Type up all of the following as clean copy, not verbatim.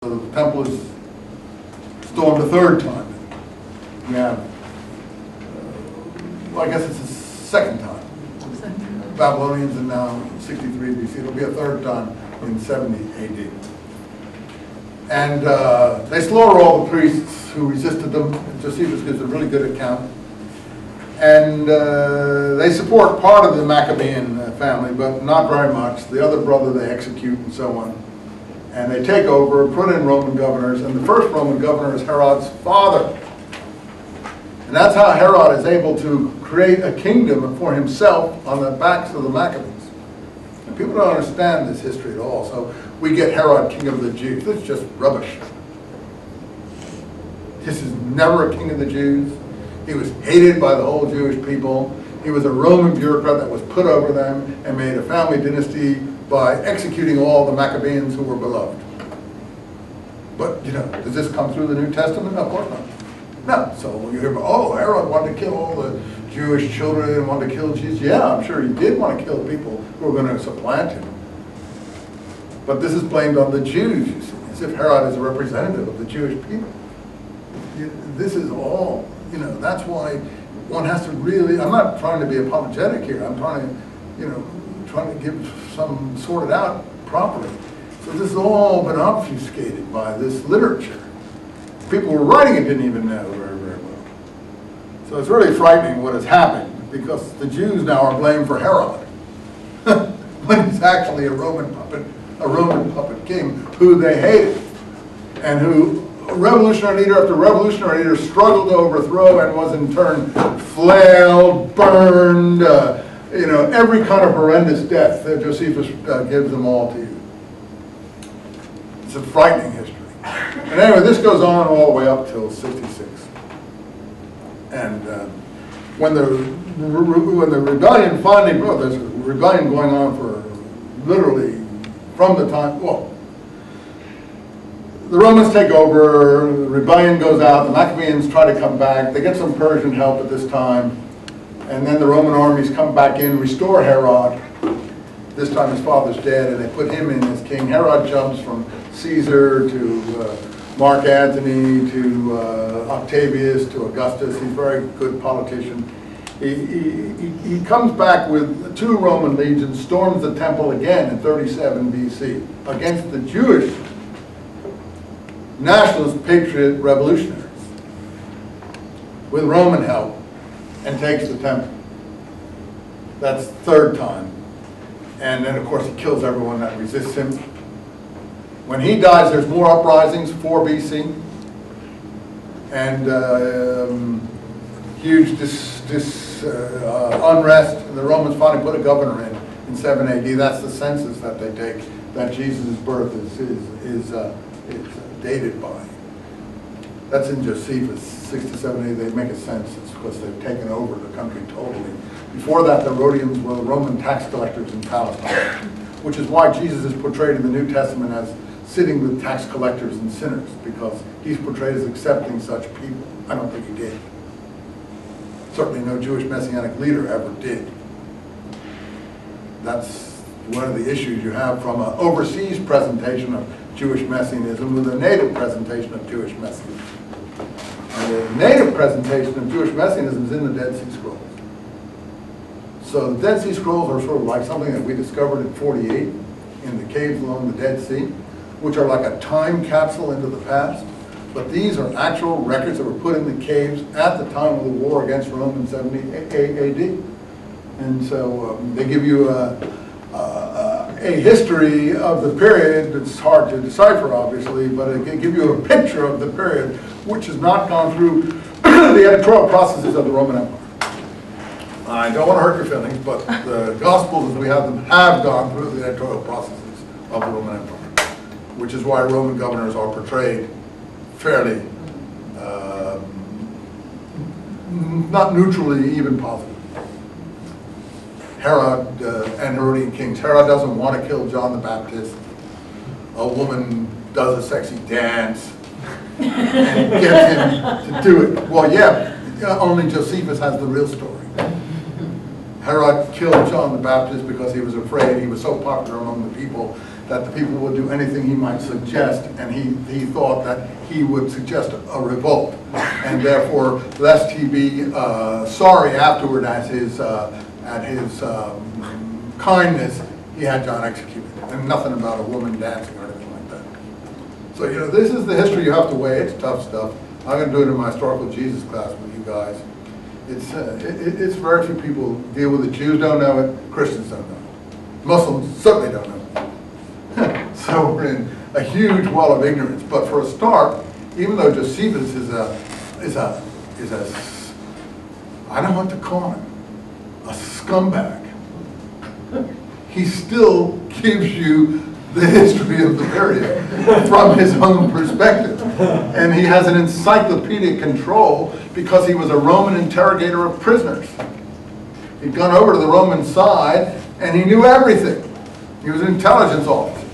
So the temple is stormed a third time. We have, well, I guess it's the second time. Babylonians in now 63 BC. It'll be a third time in 70 AD. And they slaughter all the priests who resisted them. Josephus gives a really good account. And they support part of the Maccabean family, but not very much. The other brother they execute and so on. And they take over, put in Roman governors, and the first Roman governor is Herod's father. And that's how Herod is able to create a kingdom for himself on the backs of the Maccabees. And people don't understand this history at all, so we get Herod king of the Jews. This is just rubbish. This is never a king of the Jews. He was hated by the whole Jewish people. He was a Roman bureaucrat that was put over them and made a family dynasty by executing all the Maccabeans who were beloved. But, you know, does this come through the New Testament? No, of course not. No. So you hear, oh, Herod wanted to kill all the Jewish children and wanted to kill Jesus. Yeah, I'm sure he did want to kill people who were going to supplant him. But this is blamed on the Jews, you see, as if Herod is a representative of the Jewish people. This is all, you know, that's why one has to really, I'm not trying to be apologetic here. I'm trying to, you know, trying to give some sorted out properly. So this has all been obfuscated by this literature. People who were writing it didn't even know very, very well. So it's really frightening what has happened, because the Jews now are blamed for Herod, when he's actually a Roman puppet king who they hated, and who revolutionary leader after revolutionary leader struggled to overthrow and was in turn flailed, burned, you know, every kind of horrendous death that Josephus gives them all to you. It's a frightening history. And anyway, this goes on all the way up till 66. And when the rebellion finally broke, there's a rebellion going on for literally from the time, well, the Romans take over, the rebellion goes out, the Maccabeans try to come back, they get some Persian help at this time, and then the Roman armies come back in, restore Herod. This time his father's dead, and they put him in as king. Herod jumps from Caesar to Mark Antony to Octavius to Augustus. He's a very good politician. He comes back with 2 Roman legions, storms the temple again in 37 BC against the Jewish nationalist patriot revolutionaries with Roman help, and takes the temple. That's third time. And then, of course, he kills everyone that resists him. When he dies, there's more uprisings, 4 BC, and huge unrest. And the Romans finally put a governor in 7 AD. That's the census that they take, that Jesus' birth is dated by. That's in Josephus, 6 to 7 AD. They make a census because they've taken over the country totally. Before that, the Rhodians were the Roman tax collectors in Palestine, which is why Jesus is portrayed in the New Testament as sitting with tax collectors and sinners, because he's portrayed as accepting such people. I don't think he did. Certainly no Jewish Messianic leader ever did. That's one of the issues you have from an overseas presentation of Jewish Messianism with a native presentation of Jewish Messianism. And the native presentation of Jewish Messianism is in the Dead Sea Scrolls. So the Dead Sea Scrolls are sort of like something that we discovered in 48 in the caves along the Dead Sea, which are like a time capsule into the past. But these are actual records that were put in the caves at the time of the war against Rome in 70 AD. And so they give you a history of the period. It's hard to decipher, obviously, but it can give you a picture of the period, which has not gone through the editorial processes of the Roman Empire. I don't want to hurt your feelings, but the Gospels, as we have them, have gone through the editorial processes of the Roman Empire, which is why Roman governors are portrayed fairly, not neutrally, even positive. Herod and Herodian kings. Herod doesn't want to kill John the Baptist. A woman does a sexy dance and gets him to do it. Well, yeah, only Josephus has the real story. Herod killed John the Baptist because he was afraid. He was so popular among the people that the people would do anything he might suggest, and he thought that he would suggest a revolt, and therefore, lest he be sorry afterward at his kindness, he had John executed, and nothing about a woman dancing or anything like that. So, you know, this is the history you have to weigh. It's tough stuff. I'm going to do it in my historical Jesus class with you guys. It's very few people deal with it. Jews don't know it. Christians don't know it. Muslims certainly don't know it. So we're in a huge well of ignorance. But for a start, even though Josephus is a I don't know what to call him, a scumbag, he still gives you the history of the period from his own perspective. And he has an encyclopedic control because he was a Roman interrogator of prisoners. He'd gone over to the Roman side and he knew everything. He was an intelligence officer.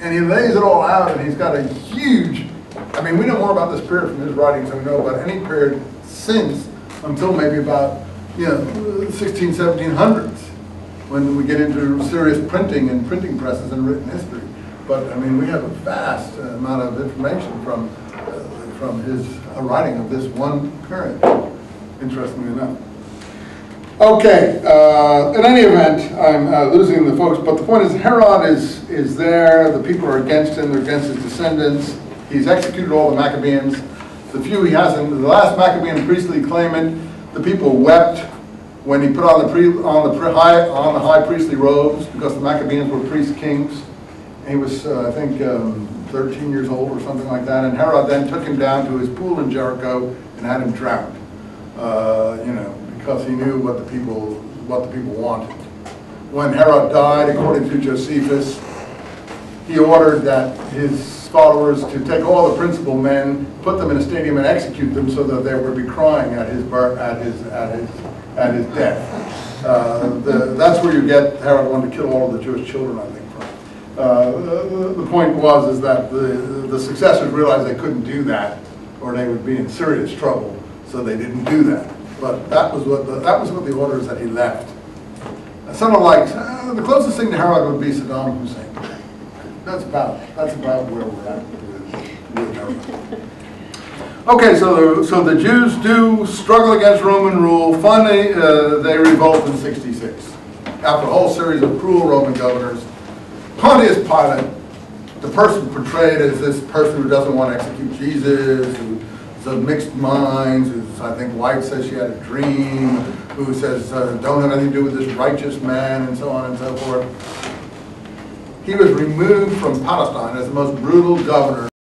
And he lays it all out, and he's got a huge, I mean, we know more about this period from his writings than we know about any period since, until maybe about, 16, 1700s. When we get into serious printing and printing presses and written history. But I mean, we have a vast amount of information from his writing of this one period, interestingly enough. Okay, in any event, I'm losing the focus, but the point is Herod is there, the people are against him, they're against his descendants. He's executed all the Maccabeans. The few he hasn't, the last Maccabean priestly claimant, the people wept when he put on the high priestly robes, because the Maccabeans were priest kings. And he was, I think, 13 years old or something like that. And Herod then took him down to his pool in Jericho and had him drowned. Because he knew what the people wanted. When Herod died, according to Josephus, he ordered that his followers to take all the principal men, put them in a stadium, and execute them, so that they would be crying at his death. That's where you get Herod wanted to kill all of the Jewish children, I think, from. The point was that the successors realized they couldn't do that, or they would be in serious trouble, so they didn't do that. But that was what the orders that he left. Sort of like the closest thing to Herod would be Saddam Hussein. That's about where we're at with Herod. Okay, so the Jews do struggle against Roman rule. Finally, they revolt in 66 after a whole series of cruel Roman governors. Pontius Pilate, the person portrayed as this person who doesn't want to execute Jesus, who's of mixed minds, who's, I think, wife says she had a dream, who says don't have anything to do with this righteous man, and so on and so forth. He was removed from Palestine as the most brutal governor